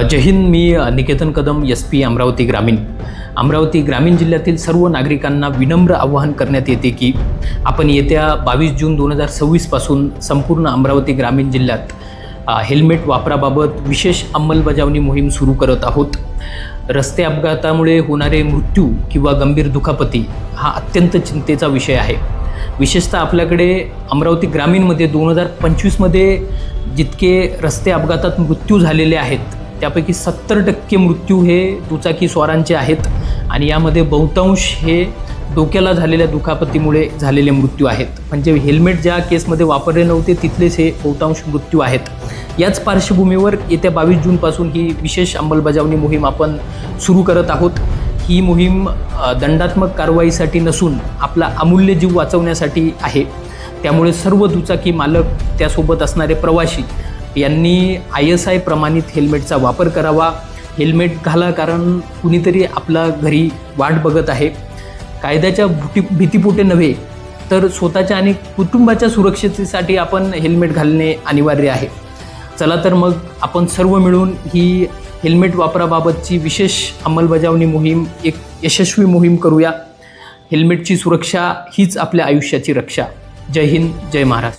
जय हिंद. मी Niketan Kadam, SP Amravati ग्रामीण जिल्ह्यातील सर्व नागरिकांना विनम्र आवाहन करण्यात येते की आपण येत्या 22 जून 2026 पासून संपूर्ण अमरावती ग्रामीण जिल्ह्यात हेल्मेट वापराबाबत विशेष अंमलबजावणी मोहीम सुरू करत आहोत. रस्ते अपघातामुळे होणारे मृत्यू किंवा गंभीर दुखापती हा अत्यंत चिंतेचा विषय आहे. विशेषतः आपल्याकडे अमरावती ग्रामीणमध्ये 2025मध्ये जितके रस्ते अपघातात मृत्यू झालेले आहेत त्यापैकी 70% मृत्यू हे दुचाकी स्वारांचे आहेत आणि यामध्ये बहुतांश हे डोक्याला झालेल्या दुखापतीमुळे झालेले मृत्यू आहेत. म्हणजे हेल्मेट ज्या केसमध्ये वापरले नव्हते तिथलेच हे बहुतांश मृत्यू आहेत. याच पार्श्वभूमीवर येत्या 22 जूनपासून ही विशेष अंमलबजावणी मोहीम आपण सुरू करत आहोत. ही मोहीम दंडात्मक कारवाईसाठी नसून आपला अमूल्य जीव वाचवण्यासाठी आहे. त्यामुळे सर्व दुचाकी मालक त्यासोबत असणारे प्रवासी यांनी ISI प्रमाणित हेल्मेटचा वापर करावा. हेल्मेट घाला, कारण कुणीतरी आपला घरी वाट बघत आहे. कायद्याच्या भीतीपोटे नव्हे तर स्वतःच्या आणि कुटुंबाच्या सुरक्षिततेसाठी आपण हेल्मेट घालणे अनिवार्य आहे. चला तर मग आपण सर्व मिळून ही हेल्मेट वापराबाबतची विशेष अंमलबजावणी मोहीम एक यशस्वी मोहीम करूया. हेल्मेटची सुरक्षा हीच आपल्या आयुष्याची रक्षा. जय हिंद, जय महाराष्ट्र.